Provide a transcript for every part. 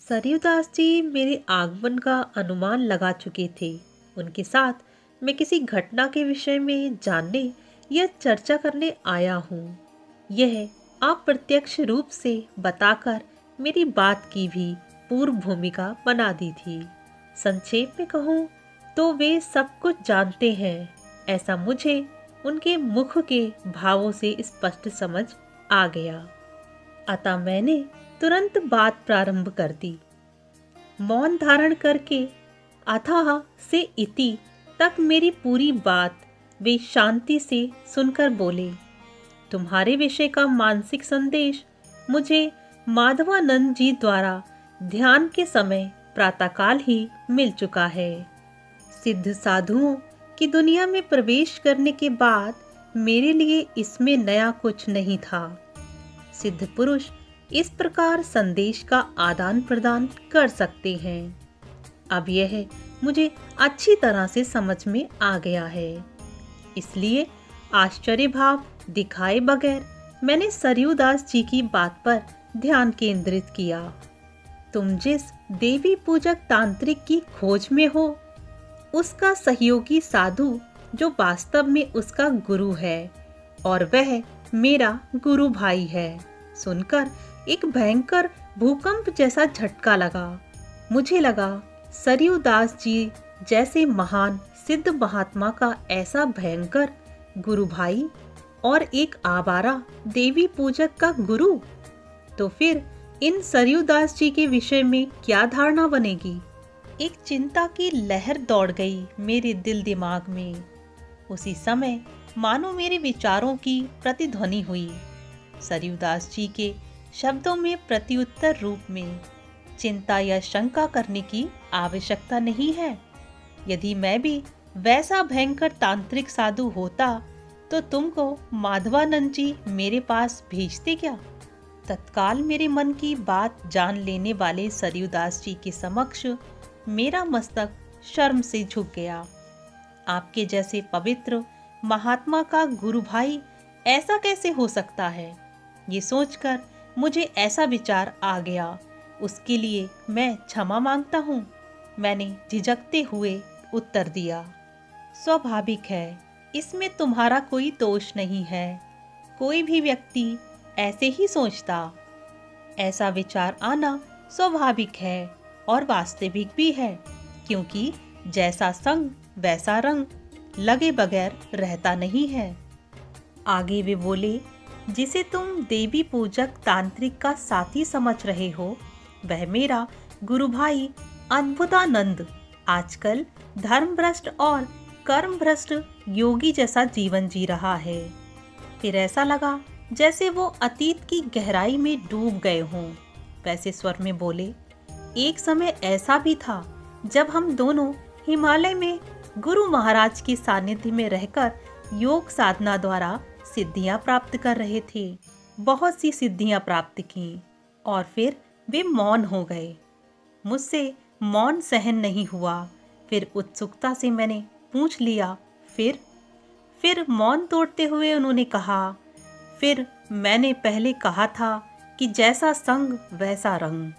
सरयू दास जी मेरे आगमन का अनुमान लगा चुके थे। उनके साथ मैं किसी घटना के विषय में जानने या चर्चा करने आया हूँ। यह अप्रत्यक्ष रूप से बताकर मेरी बात की भी पूर्व भूमिका बना दी थी। संक्षेप में कहूँ तो वे सब कुछ जानते हैं, ऐसा मुझे उनके मुख के भावों से स्पष्ट समझ आ गया। अतः मैंने तुरंत बात प्रारंभ कर दी। मौन धारण करके अथाह से इति तक मेरी पूरी बात वे शांति से सुनकर बोले। तुम्हारे विषय का मानसिक संदेश मुझे माधवानंद जी द्वारा ध्यान के समय प्रातःकाल ही मिल चुका है। सिद्ध साधुओं की दुनिया में प्रवेश करने के बाद मेरे लिए इसमें नया कुछ नहीं था। सिद्ध पुरुष इस प्रकार संदेश का आदान प्रदान कर सकते हैं। अब यह मुझे अच्छी तरह से समझ में आ गया है। इसलिए आश्चर्य भाव दिखाए बगैर मैंने सरयू दास जी की बात पर ध्यान केंद्रित किया। तुम जिस देवी पूजक तांत्रिक की खोज में हो, उसका सहयोगी साधु जो वास्तव में उसका गुरु है और वह मेरा गुरु भाई है, सुनकर एक भयंकर भूकंप जैसा झटका लगा। मुझे लगा सरयू दास जी जैसे महान सिद्ध महात्मा का ऐसा भयंकर गुरु भाई और एक आवारा देवी पूजक का गुरु, तो फिर इन सरयू दास जी के विषय में क्या धारणा बनेगी। एक चिंता की लहर दौड़ गई मेरे दिल दिमाग में। उसी समय मानो मेरे विचारों की प्रतिध्वनि हुई। सरयू दास जी के शब्दों में प्रत्युत्तर रूप में चिंता या शंका करने की आवश्यकता नहीं है। यदि मैं भी वैसा भयंकर तांत्रिक साधु होता तो तुमको माधवानंद जी मेरे पास भेजते क्या। तत्काल मेरे मन की बात जान लेने वाले सरयू दास जी के समक्ष मेरा मस्तक शर्म से झुक गया। आपके जैसे पवित्र महात्मा का गुरु भाई ऐसा कैसे हो सकता है, ये सोचकर मुझे ऐसा विचार आ गया। उसके लिए मैं क्षमा मांगता हूँ, मैंने झिझकते हुए उत्तर दिया। स्वाभाविक है, इसमें तुम्हारा कोई दोष नहीं है। कोई भी व्यक्ति ऐसे ही सोचता। ऐसा विचार आना स्वाभाविक है और वास्तविक भी है, क्योंकि जैसा संग वैसा रंग लगे बगैर रहता नहीं है। आगे वे बोले, जिसे तुम देवी पूजक तांत्रिक का साथी समझ रहे हो, वह मेरा गुरु भाई अद्भुतानंद आजकल धर्मभ्रष्ट और कर्मभ्रष्ट योगी जैसा जीवन जी रहा है। फिर ऐसा लगा जैसे वो अतीत की गहराई में डूब गए हों। वैसे स्वर में बोले, एक समय ऐसा भी था जब हम दोनों हिमालय में गुरु महाराज के सानिध्य में रहकर योग साधना द्वारा सिद्धियां प्राप्त कर रहे थे। बहुत सी सिद्धियां प्राप्त की और फिर वे मौन हो गए। मुझसे मौन सहन नहीं हुआ। फिर उत्सुकता से मैंने पूछ लिया, फिर मौन तोड़ते हुए उन्होंने कहा, फिर मैंने पहले कहा था कि जैसा संग वैसा रंग।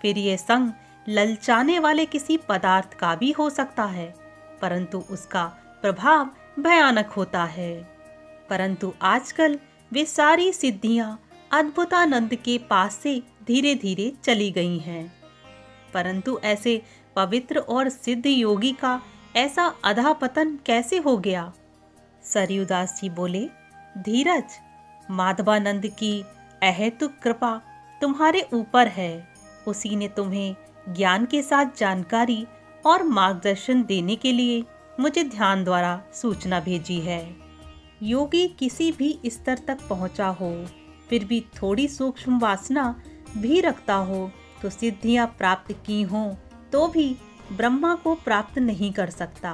फिर ये संग ललचाने वाले किसी पदार्थ का भी हो सकता है, परंतु उसका प्रभाव भयानक होता है। परंतु आजकल वे सारी सिद्धियां अद्भुतानंद के पास से धीरे धीरे चली गई हैं। परंतु ऐसे पवित्र और सिद्ध योगी का ऐसा अधःपतन कैसे हो गया। सरयू दास जी बोले, धीरज, माधवानंद की अहेतुक कृपा तुम्हारे ऊपर है। उसी ने तुम्हें ज्ञान के साथ जानकारी और मार्गदर्शन देने के लिए मुझे ध्यान द्वारा सूचना भेजी है। योगी किसी भी स्तर तक पहुंचा हो, फिर भी थोड़ी सूक्ष्म वासना भी रखता हो, तो सिद्धियां प्राप्त की हों तो भी ब्रह्मा को प्राप्त नहीं कर सकता।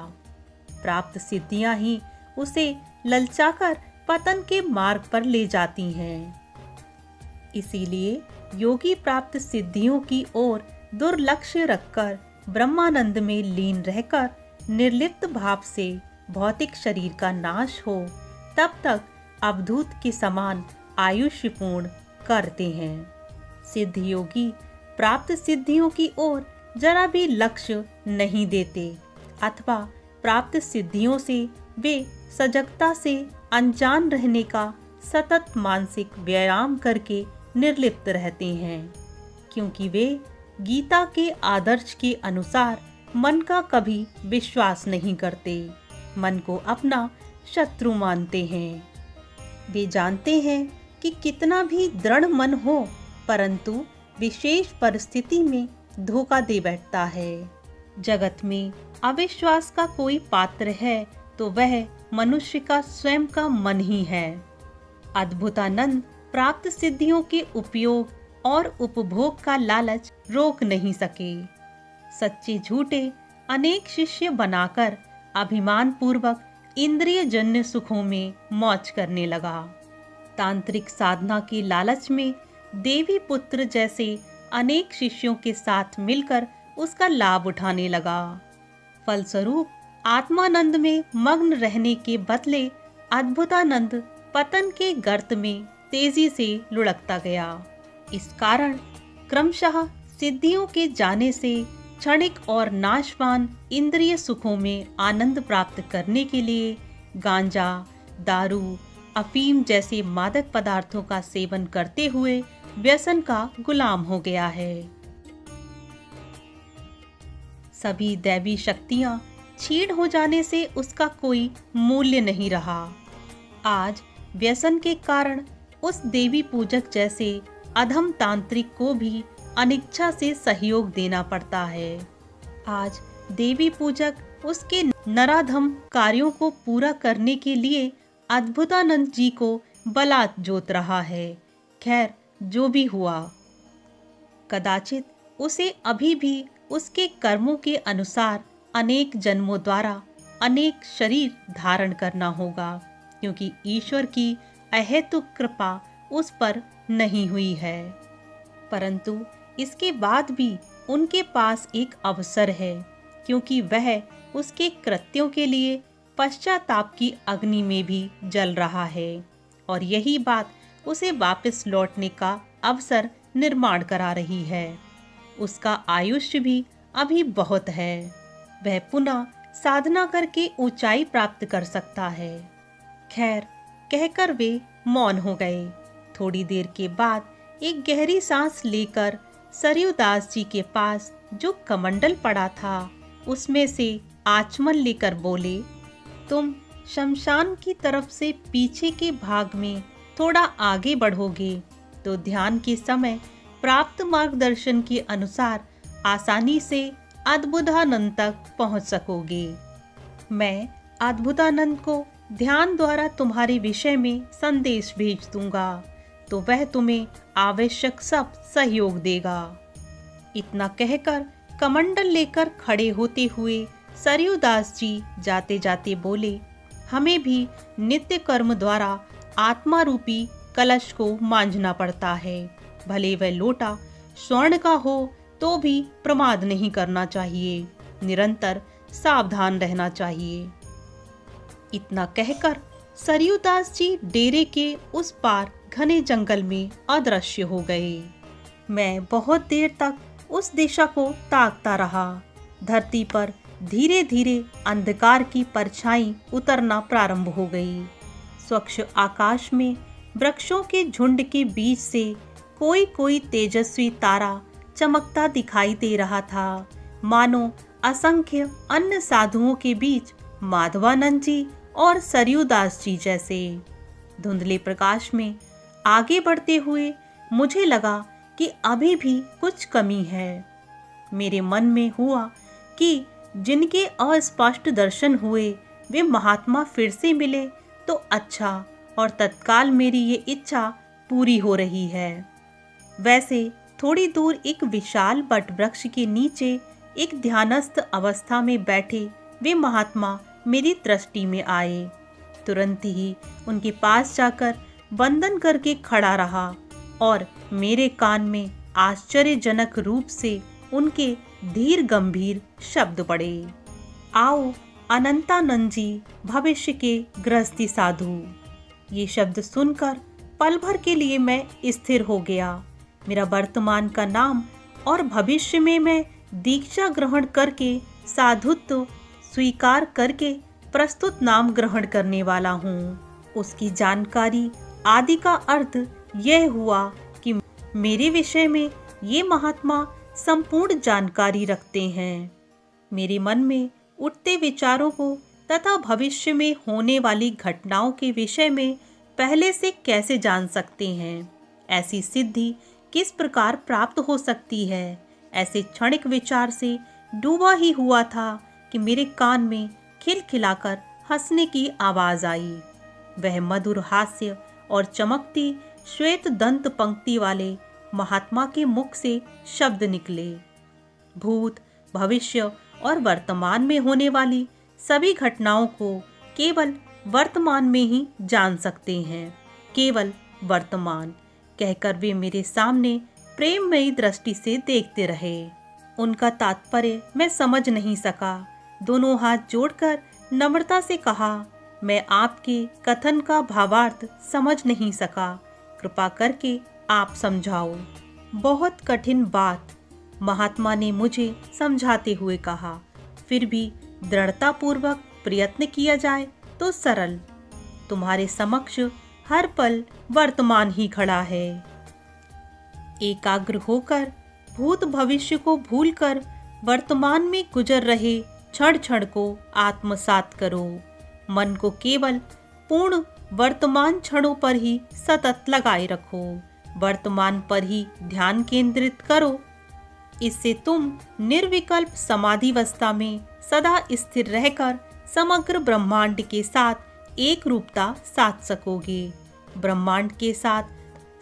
प्राप्त सिद्धियां ही उसे ललचाकर पतन के मार्ग पर ले जाती हैं। इसीलिए योगी प्राप्त सिद्धियों की ओर दुर्लक्ष्य रखकर ब्रह्मानंद में लीन रहकर निर्लिप्त भाव से भौतिक शरीर का नाश हो तब तक अवधूत के समान आयुष्यपूर्ण करते हैं। सिद्ध योगी प्राप्त सिद्धियों की ओर जरा भी लक्ष्य नहीं देते अथवा प्राप्त सिद्धियों से वे सजगता से अनजान रहने का सतत मानसिक व्यायाम करके निर्लिप्त रहते हैं, क्योंकि वे गीता के आदर्श के अनुसार मन का कभी विश्वास नहीं करते, मन को अपना शत्रु मानते हैं। वे जानते हैं कि कितना भी दृढ़ मन हो परंतु विशेष परिस्थिति में धोखा दे बैठता है। जगत में अविश्वास का कोई पात्र है तो वह मनुष्य का स्वयं का मन ही है। अद्भुतानंद प्राप्त सिद्धियों के उपयोग और उपभोग का लालच रोक नहीं सके। सच्चे झूठे अनेक शिष्य बनाकर अभिमान पूर्वक इंद्रिय जन्य सुखों में मौज करने लगा। तांत्रिक साधना के लालच में देवी पुत्र जैसे अनेक शिष्यों के साथ मिलकर उसका लाभ उठाने लगा। फलस्वरूप आत्मानंद में मग्न रहने के बदले अद्भुतानंद पतन के गर्त में तेजी से लुढ़कता गया। इस कारण क्रमशः सिद्धियों के जाने से क्षणिक और नाशवान इंद्रिय सुखों में आनंद प्राप्त करने के लिए गांजा, दारू, अफीम जैसे मादक पदार्थों का सेवन करते हुए व्यसन का गुलाम हो गया है। सभी दैवी शक्तियां छीड़ हो जाने से उसका कोई मूल्य नहीं रहा। आज व्यसन के कारण उस देवी पूजक जैसे अधम तांत्रिक को भी अनिच्छा से सहयोग देना पड़ता है। आज देवी पूजक उसके नराधम कार्यों को पूरा करने के लिए अद्भुतानंद जी को बलात् जोत रहा है। खैर, जो भी हुआ, कदाचित उसे अभी भी उसके कर्मों के अनुसार अनेक जन्मों द्वारा अनेक शरीर धारण करना होगा, क्योंकि ईश्वर की अहेतुक कृपा उस पर नहीं हुई है। परंतु इसके बाद भी उनके पास एक अवसर है, क्योंकि वह उसके कृत्यों के लिए पश्चाताप की अग्नि में भी जल रहा है और यही बात उसे वापस लौटने का अवसर निर्माण करा रही है। उसका आयुष्य भी अभी बहुत है, वह पुनः साधना करके ऊंचाई प्राप्त कर सकता है। खैर, कहकर वे मौन हो गए। थोड़ी देर के बाद एक गहरी सांस लेकर सरयूदास जी के पास जो कमंडल पड़ा था उसमें से आचमन लेकर बोले, तुम शमशान की तरफ से पीछे के भाग में थोड़ा आगे बढ़ोगे तो ध्यान के समय प्राप्त मार्गदर्शन के अनुसार आसानी से अद्भुतानंद तक पहुंच सकोगे। मैं अद्भुतानंद को ध्यान द्वारा तुम्हारे विषय में संदेश भेज दूंगा तो वह तुम्हें आवश्यक सब सहयोग देगा। इतना कहकर कमंडल लेकर खड़े होते हुए सरयूदास जी जाते जाते बोले, हमें भी नित्य कर्म द्वारा आत्मा रूपी कलश को मांझना पड़ता है। भले वह लोटा स्वर्ण का हो तो भी प्रमाद नहीं करना चाहिए, निरंतर सावधान रहना चाहिए। इतना कहकर सरयूदास जी डेरे के उस पार घने जंगल में अदृश्य हो गए। मैं बहुत देर तक उस दिशा को ताकता रहा। धरती पर धीरे धीरे अंधकार की परछाई उतरना प्रारंभ हो गई। स्वच्छ आकाश में वृक्षों के झुंड के बीच से कोई कोई तेजस्वी तारा चमकता दिखाई दे रहा था, मानो असंख्य अन्य साधुओं के बीच माधवानंद जी और सरयूदास जी जैसे। धुंधले प्रकाश में आगे बढ़ते हुए मुझे लगा कि अभी भी कुछ कमी है। मेरे मन में हुआ कि जिनके अस्पष्ट दर्शन हुए वे महात्मा फिर से मिले तो अच्छा, और तत्काल मेरी ये इच्छा पूरी हो रही है। वैसे थोड़ी दूर एक विशाल बट वृक्ष के नीचे एक ध्यानस्थ अवस्था में बैठे वे महात्मा मेरी दृष्टि में आए। तुरंत ही उनके पास जाकर वंदन करके खड़ा रहा और मेरे कान में आश्चर्यजनक रूप से उनके धीर गंभीर शब्द पड़े, आओ अनंतानंद जी, भविष्य के गृहस्थी साधु। ये शब्द सुनकर पल भर के लिए मैं स्थिर हो गया। मेरा वर्तमान का नाम और भविष्य में मैं दीक्षा ग्रहण करके साधुत्व स्वीकार करके प्रस्तुत नाम ग्रहण करने वाला हूँ। उसकी जानकारी आदि का अर्थ यह हुआ कि मेरे विषय में ये महात्मा संपूर्ण जानकारी रखते हैं। मेरे मन में उठते विचारों को तथा भविष्य में होने वाली घटनाओं के विषय में पहले से कैसे जान सकते हैं? ऐसी सिद्धि किस प्रकार प्राप्त हो सकती है? ऐसे क्षणिक विचार से डूबा ही हुआ था कि मेरे कान में खिलखिलाकर हंसने की आवाज आई। वह मधुर हास्य और चमकती श्वेत दंत पंक्ति वाले महात्मा के मुख से शब्द निकले। भूत, भविष्य और वर्तमान में होने वाली सभी घटनाओं को केवल वर्तमान में ही जान सकते हैं। केवल वर्तमान, कहकर वे मेरे सामने प्रेममयी दृष्टि से देखते रहे। उनका तात्पर्य मैं समझ नहीं सका। दोनों हाथ जोड़कर नम्रता से कहा, मैं आपके कथन का भावार्थ समझ नहीं सका, कृपा करके आप समझाओ। बहुत कठिन बात, महात्मा ने मुझे समझाते हुए कहा। फिर भी दृढ़तापूर्वक प्रयत्न किया जाए तो सरल। तुम्हारे समक्ष हर पल वर्तमान ही खड़ा है। एकाग्र होकर भूत भविष्य को भूलकर वर्तमान में गुजर रहे क्षण क्षण को आत्मसात करो। मन को केवल पूर्ण वर्तमान क्षणों पर ही सतत लगाए रखो। वर्तमान पर ही ध्यान केंद्रित करो। इससे तुम निर्विकल्प समाधिवस्था में सदा स्थिर रहकर समग्र ब्रह्मांड के साथ एक रूपता साध सकोगे। ब्रह्मांड के साथ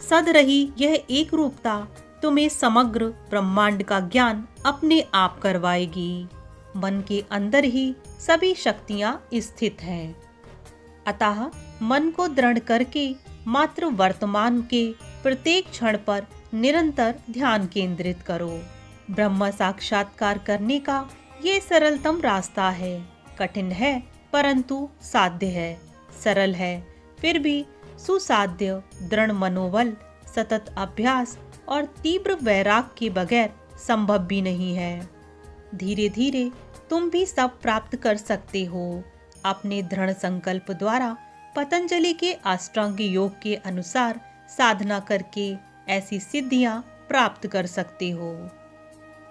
सद रही यह एक रूपता तुम्हें समग्र ब्रह्मांड का ज्ञान अपने आप करवाएगी। मन के अंदर ही सभी शक्तियां स्थित हैं। अतः मन को दृढ़ करके मात्र वर्तमान के प्रत्येक क्षण पर निरंतर ध्यान केंद्रित करो। ब्रह्म साक्षात्कार करने का ये सरलतम रास्ता है। कठिन है परंतु साध्य है। सरल है फिर भी सुसाध्य। दृढ़ मनोबल, सतत अभ्यास और तीव्र वैराग के बगैर संभव भी नहीं है। धीरे धीरे तुम भी सब प्राप्त कर सकते हो। अपने दृढ़ संकल्प द्वारा पतंजलि के अष्टांग योग के अनुसार साधना करके ऐसी सिद्धियां प्राप्त कर सकते हो।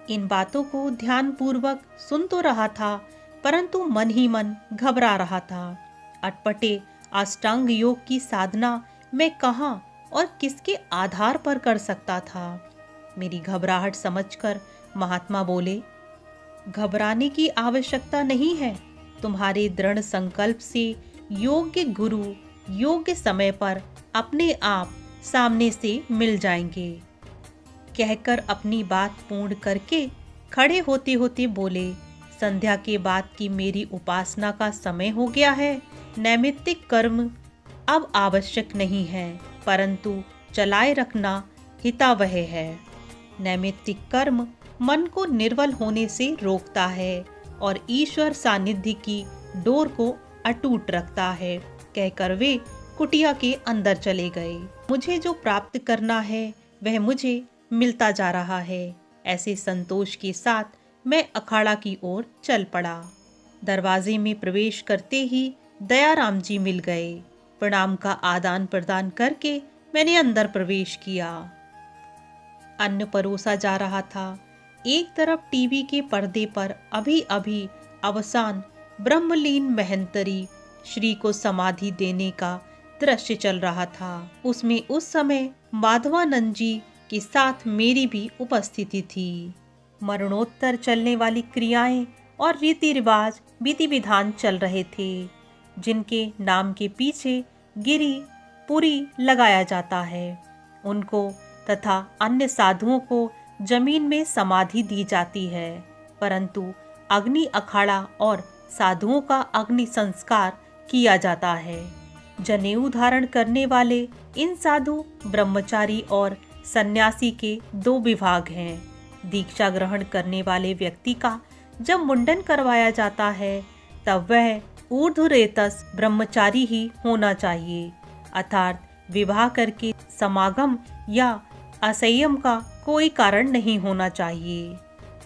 इन बातों को ध्यान पूर्वक सुन तो रहा था, परंतु मन ही मन घबरा रहा था। अटपटे अष्टांग योग की साधना मैं कहाँ और किसके आधार पर कर सकता था? मेरी घबराहट समझकर महात्मा बोले, घबराने की आवश्यकता नहीं है। तुम्हारे दृढ़ संकल्प से योग्य गुरु योग्य समय पर अपने आप सामने से मिल जाएंगे। कहकर अपनी बात पूर्ण करके खड़े होते होते बोले, संध्या के बाद की मेरी उपासना का समय हो गया है। नैमित्तिक कर्म अब आवश्यक नहीं है, परंतु चलाए रखना हितावह है। नैमित्तिक कर्म मन को निर्बल होने से रोकता है और ईश्वर सानिध्य की डोर को अटूट रखता है। कहकर वे कुटिया के अंदर चले गए। मुझे जो प्राप्त करना है वह मुझे मिलता जा रहा है। ऐसे संतोष के साथ मैं अखाड़ा की ओर चल पड़ा। दरवाजे में प्रवेश करते ही दयाराम जी मिल गए। प्रणाम का आदान प्रदान करके मैंने अंदर प्रवेश किया। अन्न परोसा जा रहा था। एक तरफ टीवी के पर्दे पर अभी अभी अवसान ब्रह्मलीन महंतरी श्री को समाधि देने का दृश्य चल रहा था। उसमें उस समय माधवानंद जी के साथ मेरी भी उपस्थिति थी। मरणोत्तर चलने वाली क्रियाएं और रीति रिवाज विधि विधान चल रहे थे, जिनके नाम के पीछे गिरी पुरी लगाया जाता है। उनको तथा अन्य साधुओं को जमीन में समाधि दी जाती है, परंतु अग्नि अखाड़ा और साधुओं का अग्नि संस्कार किया जाता है। जनेऊ धारण करने वाले इन साधु ब्रह्मचारी और सन्यासी के दो विभाग हैं। दीक्षा ग्रहण करने वाले व्यक्ति का जब मुंडन करवाया जाता है तब वह ऊर्ध्वरेतस ब्रह्मचारी ही होना चाहिए, अर्थात विवाह करके समागम या असंयम का कोई कारण नहीं होना चाहिए।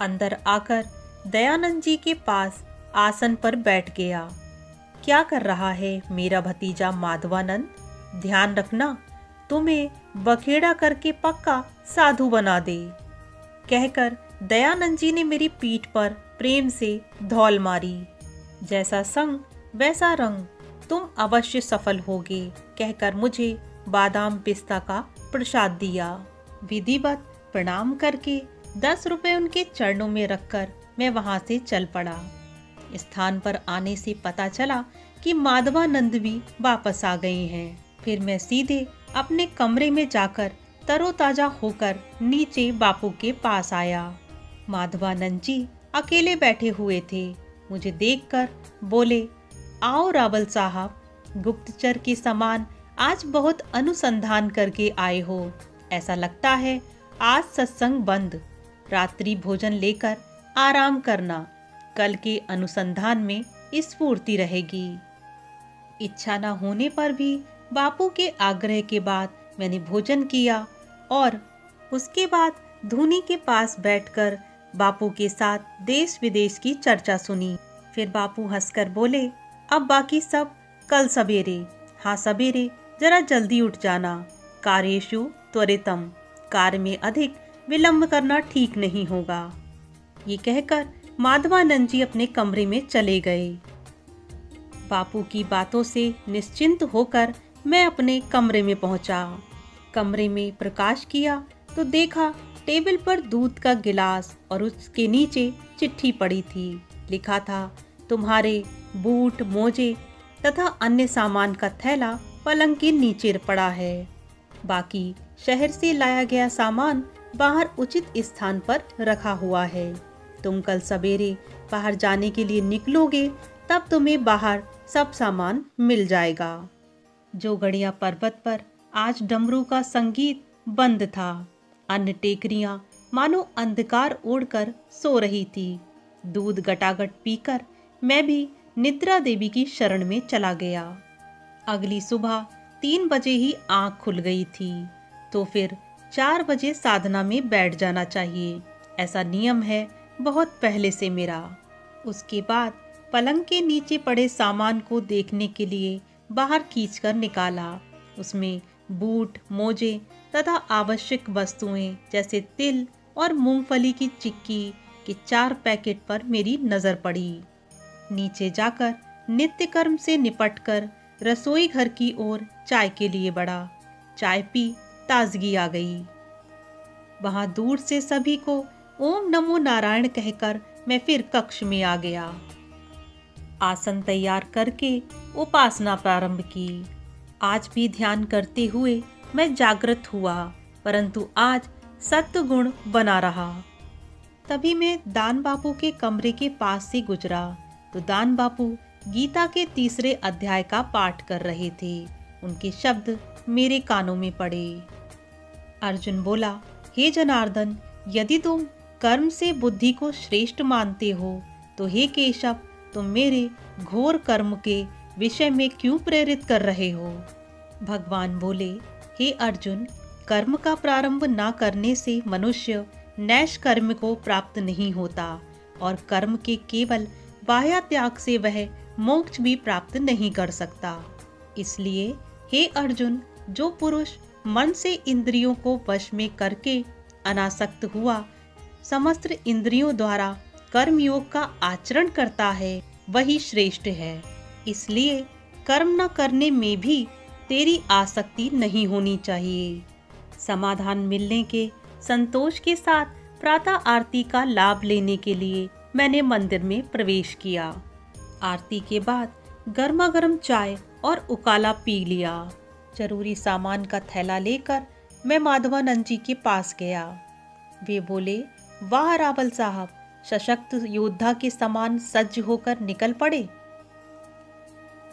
अंदर आकर दयानंद जी के पास आसन पर बैठ गया। क्या कर रहा है मेरा भतीजा माधवानंद? ध्यान रखना, तुम्हें बखेड़ा करके पक्का साधु बना दे, कहकर दयानंद जी ने मेरी पीठ पर प्रेम से धौल मारी। जैसा संग वैसा रंग, तुम अवश्य सफल होगे, कहकर मुझे बादाम पिस्ता का प्रसाद दिया। विधिवत प्रणाम करके 10 रुपए उनके चरणों में रखकर मैं वहां से चल पड़ा। स्थान पर आने से पता चला कि माधवानंद भी वापस आ गए हैं। फिर मैं सीधे अपने कमरे में जाकर तरोताजा होकर नीचे बापू के पास आया। माधवानंद जी अकेले बैठे हुए थे। मुझे देखकर बोले, आओ रावल साहब, गुप्तचर के समान आज बहुत अनुसंधान करके आए हो। ऐसा लगता है आज सत्संग बंद, रात्रि भोजन लेकर आराम करना, कल के अनुसंधान में स्फूर्ति रहेगी। इच्छा न होने पर भी बापू के आग्रह के बाद मैंने भोजन किया और उसके बाद धूनी के पास बैठकर बापू के साथ देश विदेश की चर्चा सुनी। फिर बापू हंसकर बोले, अब बाकी सब कल सवेरे, हाँ सवेरे जरा जल्दी उठ जाना, कार्येषु त्वरितम, कार्य में अधिक विलंब करना ठीक नहीं होगा। ये कहकर माधवानंद जी अपने कमरे में चले गए। बापू की बातों से निश्चिंत होकर मैं अपने कमरे में पहुंचा। कमरे में प्रकाश किया तो देखा टेबल पर दूध का गिलास और उसके नीचे चिट्ठी पड़ी थी। लिखा था, तुम्हारे बूट मोजे तथा अन्य सामान का थैला पलंग के नीचे पड़ा है। बाकी शहर से लाया गया सामान बाहर उचित स्थान पर रखा हुआ है। तुम कल सवेरे बाहर जाने के लिए निकलोगे तब तुम्हें बाहर सब सामान मिल जाएगा। जोगड़िया पर्वत पर आज डमरू का संगीत बंद था। अन्य टेकरियां मानो अंधकार ओढ़कर सो रही थी। दूध गटागट पीकर मैं भी निद्रा देवी की शरण में चला गया। अगली सुबह 3 बजे ही आंख खुल गई थी, तो फिर 4 बजे साधना में बैठ जाना चाहिए, ऐसा नियम है बहुत पहले से मेरा। उसके बाद पलंग के नीचे पड़े सामान को देखने के लिए बाहर खींचकर निकाला। उसमें बूट मोजे तथा आवश्यक वस्तुएं जैसे तिल और मूंगफली की चिक्की के 4 पैकेट पर मेरी नजर पड़ी। नीचे जाकर नित्य कर्म से निपटकर रसोई घर की ओर चाय के लिए बढ़ा। चाय पी ताजगी आ गई। वहां दूर से सभी को ओम नमो नारायण कहकर मैं फिर कक्ष में आ गया। आसन तैयार करके उपासना प्रारंभ की। आज भी ध्यान करते हुए मैं जागृत हुआ, परंतु आज सत्व गुण बना रहा। तभी मैं दान बापू के कमरे के पास से गुजरा तो दान बापू गीता के 3 अध्याय का पाठ कर रहे थे। उनके शब्द मेरे कानों में पड़े। अर्जुन बोला, हे जनार्दन, यदि तुम कर्म से बुद्धि को श्रेष्ठ मानते हो तो हे केशव, तुम मेरे घोर कर्म के विषय में क्यों प्रेरित कर रहे हो? भगवान बोले, हे अर्जुन, कर्म का प्रारंभ न करने से मनुष्य नैष कर्म को प्राप्त नहीं होता और कर्म के केवल बाह्य त्याग से वह मोक्ष भी प्राप्त नहीं कर सकता। इसलिए हे अर्जुन, जो पुरुष मन से इंद्रियों को वश में करके अनासक्त हुआ समस्त इंद्रियों द्वारा कर्म योग का आचरण करता है, वही श्रेष्ठ है। इसलिए कर्म न करने में भी तेरी आसक्ति नहीं होनी चाहिए। समाधान मिलने के संतोष के साथ प्रातः आरती का लाभ लेने के लिए मैंने मंदिर में प्रवेश किया। आरती के बाद गर्मा गर्म चाय और उकाला पी लिया। जरूरी सामान का थैला लेकर मैं माधवानंद जी के पास गया। वे बोले, वाह रावल साहब, सशक्त योद्धा के समान सज्ज होकर निकल पड़े।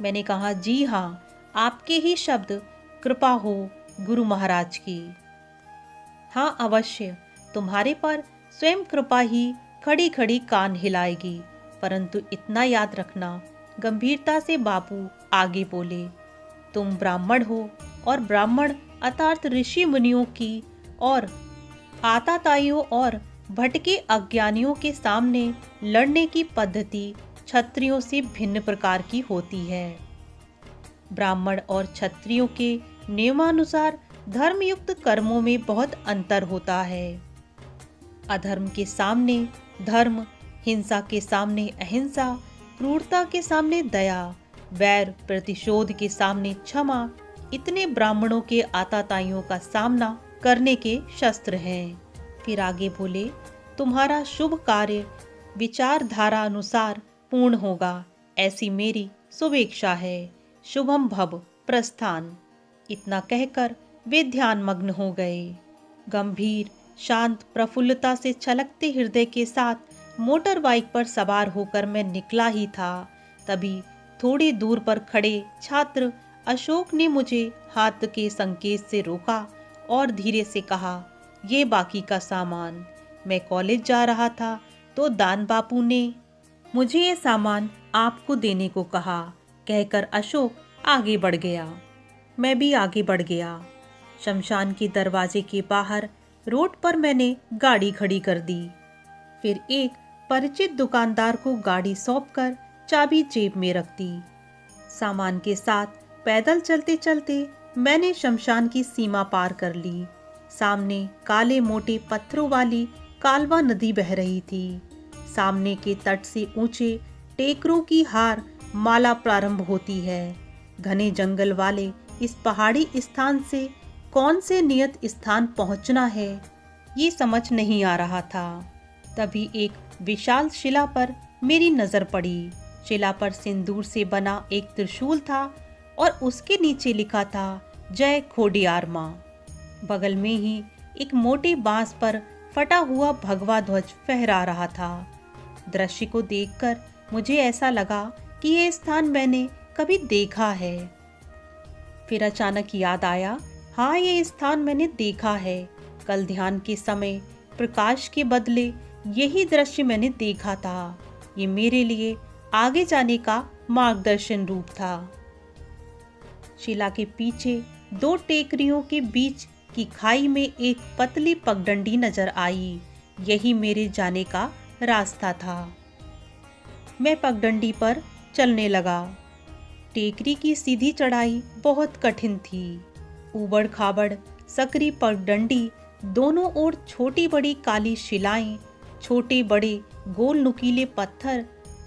मैंने कहा, जी हाँ, आपके ही शब्द, कृपा हो गुरु महाराज की। हाँ अवश्य, तुम्हारे पर स्वयं कृपा ही खड़ी खड़ी कान हिलाएगी, परंतु इतना याद रखना। गंभीरता से बापू आगे बोले, तुम ब्राह्मण हो और ब्राह्मण अर्थात ऋषि मुनियों की और आताताइयों और भटके अज्ञानियों के सामने लड़ने की पद्धति क्षत्रियों से भिन्न प्रकार की होती है। ब्राह्मण और क्षत्रियों के नियमानुसार धर्मयुक्त कर्मों में बहुत अंतर होता है। अधर्म के सामने धर्म, हिंसा के सामने अहिंसा, क्रूरता के सामने दया, वैर प्रतिशोध के सामने क्षमा, इतने ब्राह्मणों के आताताइयों का सामना करने के शस्त्र हैं। फिर आगे बोले, तुम्हारा शुभ कार्य विचारधारा अनुसार पूर्ण होगा, ऐसी मेरी शुभेच्छा है। शुभम भव, प्रस्थान। इतना कहकर वे ध्यान मग्न हो गए। गंभीर, शांत, प्रफुल्लता से छलकते हृदय के साथ मोटर बाइक पर सवार होकर मैं निकला ही था, तभी थोड़ी दूर पर खड़े छात्र अशोक ने मुझे हाथ के संकेत से रोका और धीरे से कहा, ये बाकी का सामान। मैं कॉलेज जा रहा था तो दान बापू ने मुझे ये सामान आपको देने को कहा, कहकर अशोक आगे बढ़ गया। मैं भी आगे बढ़ गया। शमशान के दरवाजे के बाहर रोड पर मैंने गाड़ी खड़ी कर दी। फिर एक परिचित दुकानदार को गाड़ी सौंपकर चाबी जेब में रख दी। सामान के साथ पैदल चलते चलते मैंने शमशान की सीमा पार कर ली। सामने काले मोटे पत्थरों वाली कालवा नदी बह रही थी। सामने के तट से ऊंचे टेकरों की हार माला प्रारंभ होती है। घने जंगल वाले इस पहाड़ी स्थान से कौन से नियत स्थान पहुंचना है, ये समझ नहीं आ रहा था। तभी एक विशाल शिला पर मेरी नजर पड़ी। शिला पर सिंदूर से बना एक त्रिशूल था और उसके नीचे लिखा था, जय खोडियार माँ। बगल में ही एक मोटे बांस पर फटा हुआ भगवा ध्वज फहरा रहा था। दृश्य को देखकर मुझे ऐसा लगा कि यह स्थान मैंने कभी देखा है। फिर अचानक याद आया, हाँ, ये स्थान मैंने देखा है। कल ध्यान के समय प्रकाश के बदले यही दृश्य मैंने देखा था। ये मेरे लिए आगे जाने का मार्गदर्शन रूप था। शिला के पीछे दो टेकरियों के बीच की खाई में एक पतली पगडंडी नजर आई। यही मेरे जाने का रास्ता था। मैं पगडंडी पर चलने लगा। टेकरी की सीधी चढ़ाई बहुत कठिन थी। ऊबड़ खाबड़ सकरी पगडंडी, दोनों ओर छोटी बड़ी काली शिलाएं, छोटे बड़े गोल नुकीले पत्थर,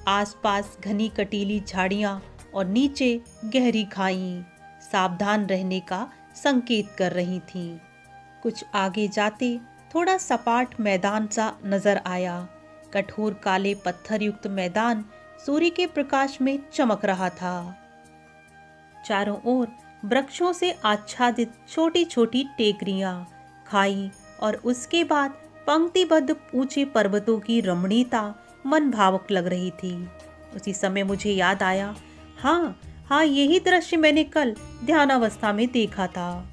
आसपास घनी कटीली झाड़ियां और नीचे गहरी खाई सावधान रहने का संकेत कर रही थीं। कुछ आगे जाते थोड़ा सपाट मैदान सा नजर आया। कठोर काले पत्थर युक्त मैदान सूर्य के प्रकाश में चमक रहा था। चारों ओर वृक्षों से आच्छादित छोटी छोटी टेकरियां, खाई और उसके बाद पंक्तिबद्ध ऊंचे पर्वतों की रमणीयता मन भावुक लग रही थी। उसी समय मुझे याद आया, हाँ, यही दृश्य मैंने कल ध्यानावस्था में देखा था,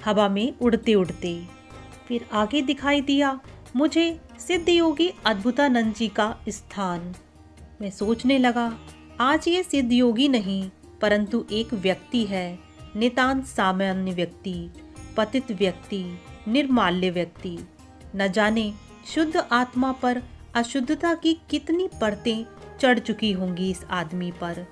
हवा में उड़ते उड़ते। फिर आगे दिखाई दिया मुझे सिद्ध योगी अद्भुतानंद जी का स्थान। मैं सोचने लगा, आज ये सिद्ध योगी नहीं परंतु एक व्यक्ति है, नितांत सामान्य व्यक्ति, पतित व्यक्ति, निर्माल्य व्यक्ति। न जाने शुद्ध आत्मा पर अशुद्धता की कितनी परतें चढ़ चुकी होंगी इस आदमी पर।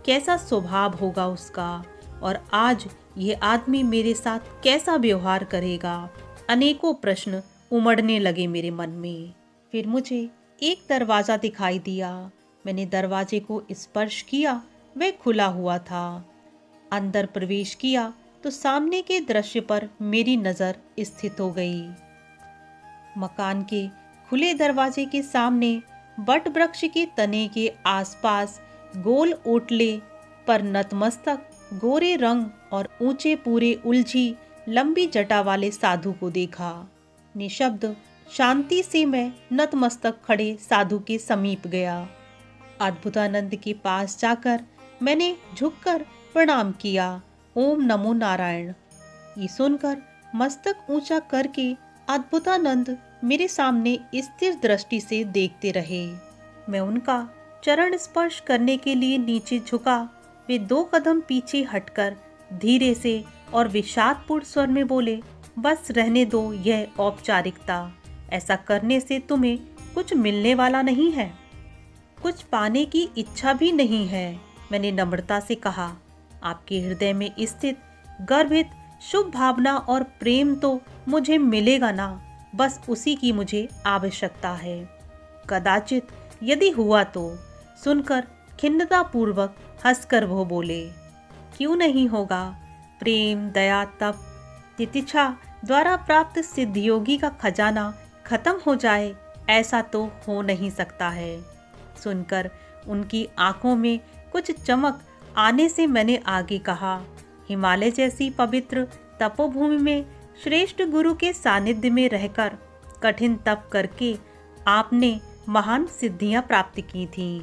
कैसा स्वभाव होगा उसका, और आज ये आदमी मेरे साथ कैसा व्यवहार करेगा। अनेकों प्रश्न उमड़ने लगे मेरे मन में। फिर मुझे एक दरवाजा दिखाई दिया। मैंने दरवाजे को स्पर्श किया, वह खुला हुआ था। अंदर प्रवेश किया तो सामने के दृश्य पर मेरी नजर स्थित हो गई। मकान के खुले दरवाजे के सामने बट वृक्ष के तने के आसपास गोल ओटले पर नतमस्तक, गोरे रंग और ऊंचे पूरे उलझी लंबी जटा वाले साधु को देखा। निशब्द शांति से मैं नतमस्तक खड़े साधु के समीप गया। अद्भुतानंद के पास जाकर मैंने झुककर प्रणाम किया। ओम नमो नारायण। ये सुनकर मस्तक ऊंचा करके अद्भुतानंद मेरे सामने स्थिर दृष्टि से देखते रहे। मैं उनका चरण स्पर्श करने के लिए नीचे झुका। वे 2 कदम पीछे हटकर धीरे से और विषादपूर्ण स्वर में बोले, बस रहने दो यह औपचारिकता। ऐसा करने से तुम्हें कुछ मिलने वाला नहीं है, कुछ पाने की इच्छा भी नहीं है। मैंने नम्रता से कहा, आपके हृदय में स्थित गर्भित शुभ भावना और प्रेम तो मुझे मिलेगा ना, बस उसी की मुझे आवश्यकता है। कदाचित यदि हुआ तो। सुनकर खिन्नतापूर्वक हंसकर वो बोले, क्यों नहीं होगा। प्रेम, दया, तप, तितिक्षा द्वारा प्राप्त सिद्धयोगी का खजाना खत्म हो जाए, ऐसा तो हो नहीं सकता है। सुनकर उनकी आंखों में कुछ चमक आने से मैंने आगे कहा, हिमालय जैसी पवित्र तपोभूमि में श्रेष्ठ गुरु के सानिध्य में रहकर कठिन तप करके आपने महान सिद्धियां प्राप्त की थीं।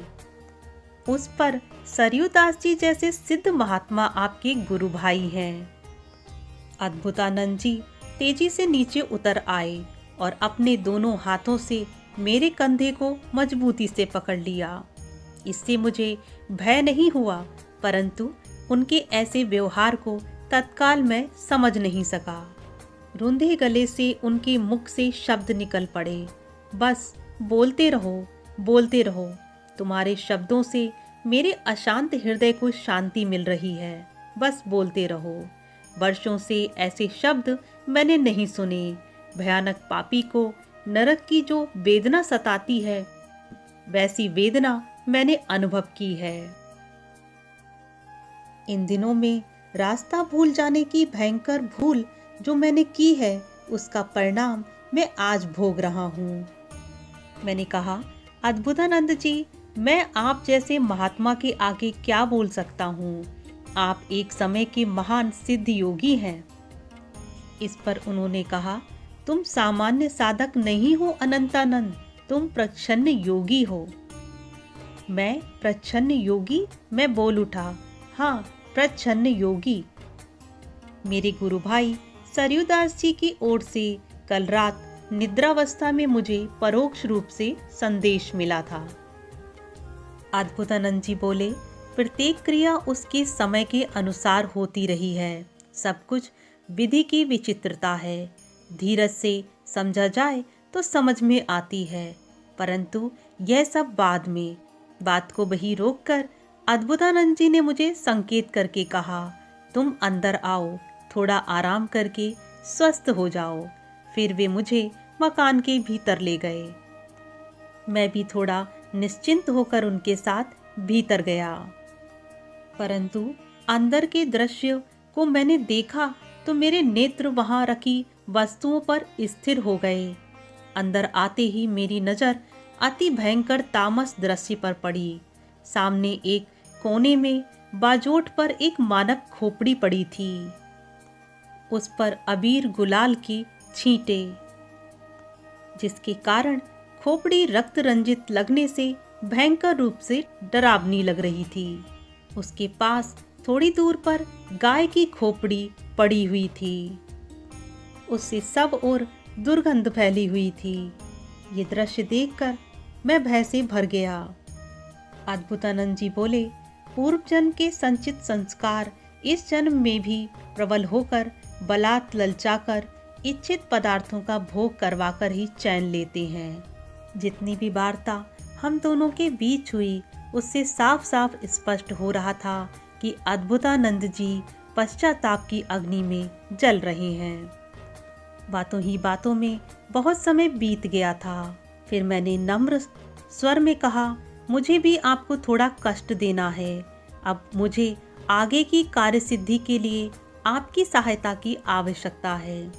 उस पर सरयू दास जी जैसे सिद्ध महात्मा आपके गुरु भाई हैं। अद्भुतानंद जी तेजी से नीचे उतर आए और अपने दोनों हाथों से मेरे कंधे को मजबूती से पकड़ लिया। इससे मुझे भय नहीं हुआ, परंतु उनके ऐसे व्यवहार को तत्काल मैं समझ नहीं सका। रुंधे गले से उनके मुख से शब्द निकल पड़े, बस बोलते रहो। तुम्हारे शब्दों से मेरे अशांत हृदय को शांति मिल रही है, बस बोलते रहो। वर्षों से ऐसे शब्द मैंने नहीं सुने। भयानक पापी को नरक की जो वेदना सताती है, वैसी वेदना मैंने अनुभव की है। इन दिनों में रास्ता भूल जाने की भयंकर भूल जो मैंने की है, उसका परिणाम मैं आज भोग रहा हूँ। मैंने कहा, अद्भुतानंद जी, मैं आप जैसे महात्मा के आगे क्या बोल सकता हूँ। आप एक समय के महान सिद्ध योगी हैं। इस पर उन्होंने कहा, तुम सामान्य साधक नहीं हो अनंतानंद, तुम प्रच्छन्न योगी हो। मैं प्रच्छन्न योगी? मैं बोल उठा, हाँ, प्रच्छन्न योगी। मेरे गुरु भाई सरयू दास जी की ओर से कल रात निद्रावस्था में मुझे परोक्ष रूप से संदेश मिला था। अद्भुतानंद जी बोले, प्रत्येक क्रिया उसके समय के अनुसार होती रही है। सब कुछ विधि की विचित्रता है। धीरज से समझा जाए तो समझ में आती है, परंतु यह सब बाद में। बात को वही रोककर अद्भुतानंद जी ने मुझे संकेत करके कहा, तुम अंदर आओ, थोड़ा आराम करके स्वस्थ हो जाओ। फिर वे मुझे मकान के भीतर ले गए। मैं भी थोड़ा निश्चिंत होकर उनके साथ भीतर गया, परंतु अंदर के दृश्य को मैंने देखा तो मेरे नेत्र वहां रखी वस्तुओं पर स्थिर हो गए। अंदर आते ही मेरी नजर अति भयंकर तामस दृश्य पर पड़ी। सामने एक कोने में बाजोट पर एक मानव खोपड़ी पड़ी थी। उस पर अबीर गुलाल की छींटे, जिसके कारण खोपड़ी रक्त रंजित लगने से भयंकर रूप से डरावनी लग रही थी। उसके पास थोड़ी दूर पर गाय की खोपड़ी पड़ी हुई थी। उससे सब ओर दुर्गंध फैली हुई थी। ये दृश्य देखकर मैं भय से भर गया। अद्भुतानंद जी बोले, पूर्व जन्म के संचित संस्कार इस जन्म में भी प्रबल होकर बलात् ललचाकर इच्छित पदार्थों का भोग करवाकर ही चैन लेते हैं। जितनी भी वार्ता हम दोनों के बीच हुई, उससे साफ साफ स्पष्ट हो रहा था कि अद्भुतानंद जी पश्चाताप की अग्नि में जल रहे हैं। बातों ही बातों में बहुत समय बीत गया था। फिर मैंने नम्र स्वर में कहा, मुझे भी आपको थोड़ा कष्ट देना है। अब मुझे आगे की कार्यसिद्धि के लिए आपकी सहायता की आवश्यकता है।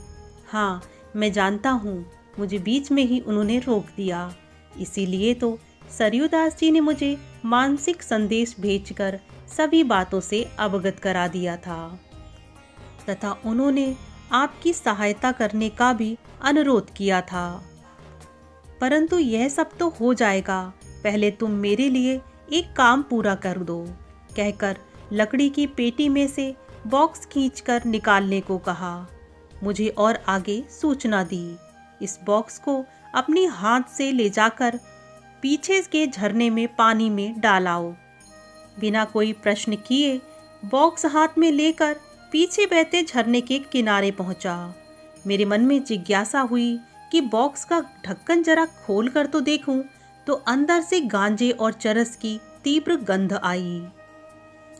हाँ, मैं जानता हूँ। मुझे बीच में ही उन्होंने रोक दिया। इसीलिए तो सरयू दास जी ने मुझे मानसिक संदेश भेजकर सभी बातों से अवगत करा दिया था तथा उन्होंने आपकी सहायता करने का भी अनुरोध किया था। परंतु यह सब तो हो जाएगा, पहले तुम मेरे लिए एक काम पूरा कर दो, कहकर लकड़ी की पेटी में से बॉक्स खींचकर निकालने को कहा। मुझे और आगे सूचना दी, इस बॉक्स को अपनी हाथ से ले जाकर पीछे के झरने में पानी में डालाओ। बिना कोई प्रश्न किए बॉक्स हाथ में लेकर पीछे बहते झरने के किनारे पहुंचा। मेरे मन में जिज्ञासा हुई कि बॉक्स का ढक्कन जरा खोल कर तो देखूं, तो अंदर से गांजे और चरस की तीव्र गंध आई।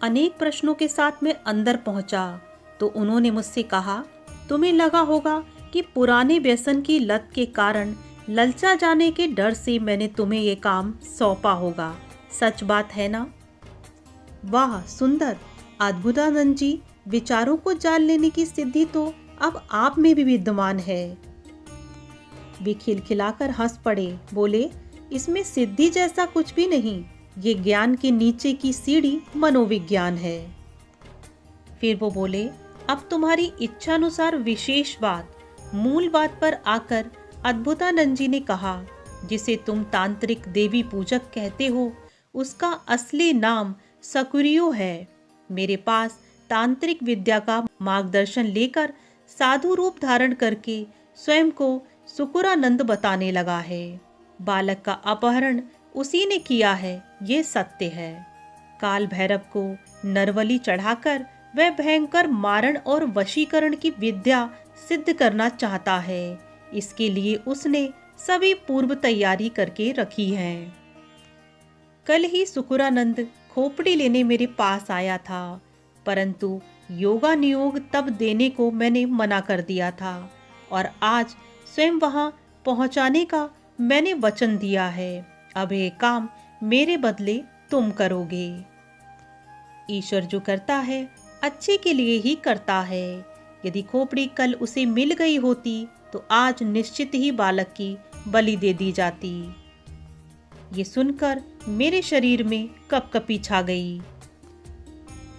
अनेक प्रश्नों के साथ मैं अंदर पहुंचा तो उन्होंने मुझसे कहा, तुम्हें लगा होगा कि पुराने व्यसन की लत के कारण ललचा जाने के डर से मैंने तुम्हें ये काम सौंपा होगा। सच बात है ना? वाह सुंदर! अद्भुतानंद जी, विचारों को जान लेने की सिद्धि तो अब आप में भी विद्यमान है। वे खिलखिलाकर हंस पड़े, बोले, इसमें सिद्धि जैसा कुछ भी नहीं, ये ज्ञान के नीचे की सीढ़ी मनोविज्ञान है। फिर वो बोले, अब तुम्हारी इच्छानुसार विशेष बात, मूल बात पर आकर अद्भुतानंद जी ने कहा, जिसे तुम तांत्रिक देवी पूजक कहते हो, उसका असली नाम सकुरियो है। मेरे पास तांत्रिक विद्या का मार्गदर्शन लेकर साधु रूप धारण करके स्वयं को सुकुरानंद बताने लगा है। बालक का अपहरण उसी ने किया है, ये सत्य है। काल भैरव को नरवली चढ़ाकर वह भयंकर मारण और वशीकरण की विद्या सिद्ध करना चाहता है। इसके लिए उसने सभी पूर्व तैयारी करके रखी है। कल ही सुकुरानंद खोपड़ी लेने मेरे पास आया था, परंतु योगा नियोग तब देने को मैंने मना कर दिया था और आज स्वयं वहां पहुंचाने का मैंने वचन दिया है। अब ये काम मेरे बदले तुम करोगे। ईश्वर जो करता है अच्छे के लिए ही करता है। यदि खोपड़ी कल उसे मिल गई होती तो आज निश्चित ही बालक की बलि दे दी जाती। ये सुनकर मेरे शरीर में कपकपी छा गई।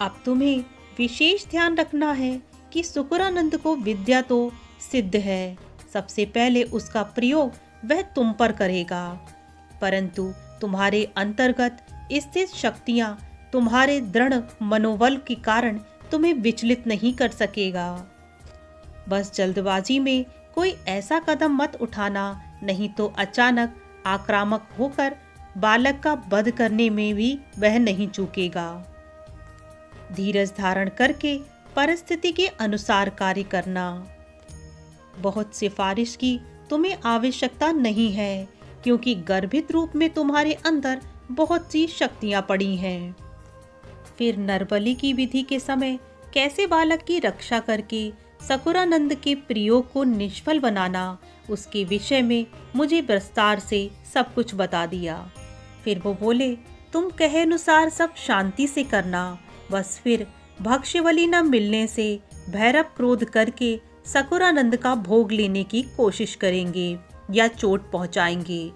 अब तुम्हें विशेष ध्यान रखना है कि सुकुरानंद को विद्या तो सिद्ध है, सबसे पहले उसका प्रयोग वह तुम पर करेगा, परंतु तुम्हारे अंतर्गत स्थित शक्तियां तुम्हारे दृढ़ मनोबल के कारण तुम्हें विचलित नहीं कर सकेगा। बस जल्दबाजी में कोई ऐसा कदम मत उठाना, नहीं तो अचानक आक्रामक होकर बालक का वध करने में भी वह नहीं चूकेगा। धीरज धारण करके परिस्थिति के अनुसार कार्य करना। बहुत सिफारिश की तुम्हें आवश्यकता नहीं है, क्योंकि गर्भित रूप में तुम्हारे अंदर बहुत सी शक्तियां पड़ी हैं। फिर नरबली की विधि के समय कैसे बालक की रक्षा करके सकुरानंद के प्रयोग को निष्फल बनाना, उसके विषय में मुझे विस्तार से सब कुछ बता दिया। फिर वो बोले, तुम कहे अनुसार सब शांति से करना, बस फिर भक्ष्यवली न मिलने से भैरव क्रोध करके सकुरानंद का भोग लेने की कोशिश करेंगे या चोट पहुंचाएंगे।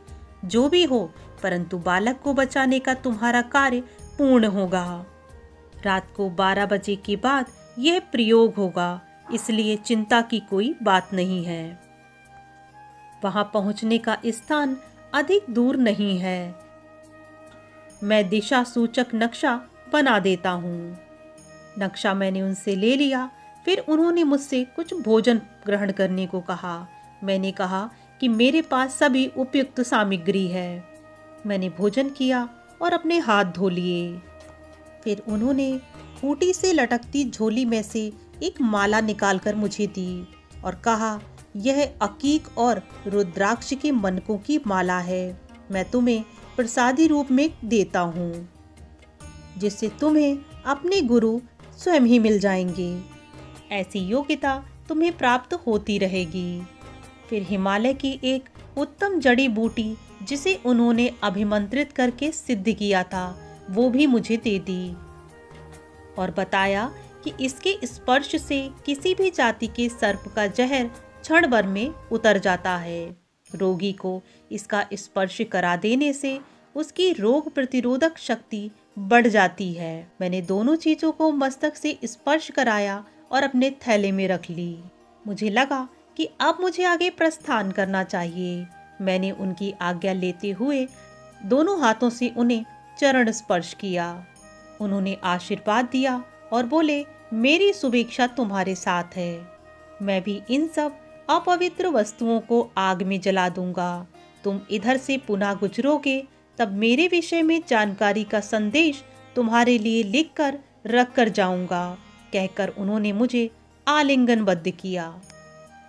जो भी हो, परंतु बालक को बचाने का तुम्हारा कार्य पूर्ण होगा। रात को 12 बजे के बाद यह प्रयोग होगा, इसलिए चिंता की कोई बात नहीं है। वहां पहुंचने का स्थान अधिक दूर नहीं है। मैं दिशा सूचक नक्शा बना देता हूँ। नक्शा मैंने उनसे ले लिया। फिर उन्होंने मुझसे कुछ भोजन ग्रहण करने को कहा। मैंने कहा कि मेरे पास सभी उपयुक्त सामग्री है। मैंने भोजन किया और अपने हाथ धो लिए। फिर उन्होंने खूंटी से लटकती झोली में से एक माला निकालकर मुझे दी और कहा, यह अकीक और रुद्राक्ष के मनकों की माला है। मैं तुम्हें प्रसादी रूप में देता हूँ, जिससे तुम्हें अपने गुरु स्वयं ही मिल जाएंगे। ऐसी योग्यता तुम्हें प्राप्त होती रहेगी। फिर हिमालय की एक उत्तम जड़ी बूटी, जिसे उन्होंने अभिमंत्रित करके सिद्ध किया था, वो भी मुझे दे दी और बताया कि इसके स्पर्श से किसी भी जाति के सर्प का जहर क्षण भर में उतर जाता है। रोगी को इसका स्पर्श करा देने से उसकी रोग प्रतिरोधक शक्ति बढ़ जाती है। मैंने दोनों चीजों को मस्तक से स्पर्श कराया और अपने थैले में रख ली। मुझे लगा कि अब मुझे आगे प्रस्थान करना चाहिए। मैंने उनकी आज्ञा लेते हुए दोनों हाथों से उन्हें चरण स्पर्श किया। उन्होंने आशीर्वाद दिया और बोले, मेरी शुभेच्छा तुम्हारे साथ है। मैं भी इन सब अपवित्र वस्तुओं को आग में जला दूंगा। तुम इधर से पुनः गुजरोगे, तब मेरे विषय में जानकारी का संदेश तुम्हारे लिए लिखकर रख कर जाऊंगा, कहकर उन्होंने मुझे आलिंगनबद्ध किया।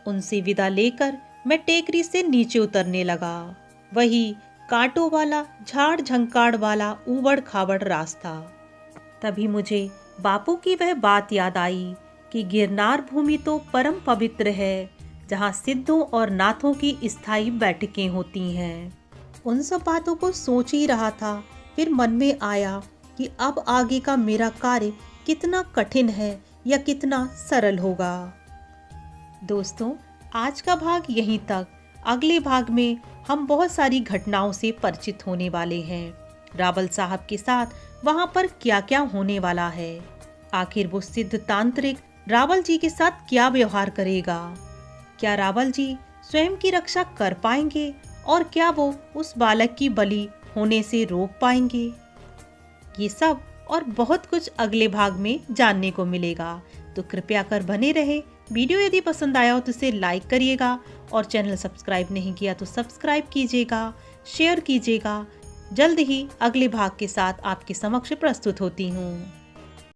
उनसे विदा लेकर मैं टेकरी से नीचे उतरने लगा। वही कांटों वाला, झाड़ झंकाड़ वाला ऊबड़ खाबड़ रास्ता। तभी मुझे बापू की वह बात याद आई कि गिरनार भूमि तो परम पवित्र है, जहाँ सिद्धों और नाथों की स्थायी बैठकें होती हैं। उन सब बातों को सोच ही रहा था, फिर मन में आया कि अब आगे का मेरा कार्य कितना कठिन है या कितना सरल होगा। दोस्तों, आज का भाग यहीं तक। अगले भाग में हम बहुत सारी घटनाओं से परिचित होने वाले हैं। रावल साहब के साथ वहाँ पर क्या क्या होने वाला है, आखिर वो सिद्ध तांत्रिक रावल जी के साथ क्या व्यवहार करेगा, क्या रावल जी स्वयं की रक्षा कर पाएंगे और क्या वो उस बालक की बलि होने से रोक पाएंगे। ये सब और बहुत कुछ अगले भाग में जानने को मिलेगा, तो कृपया कर बने रहे। वीडियो यदि पसंद आया हो तो इसे लाइक करिएगा और चैनल सब्सक्राइब नहीं किया तो सब्सक्राइब कीजिएगा, शेयर कीजिएगा। जल्द ही अगले भाग के साथ आपके समक्ष प्रस्तुत होती हूँ।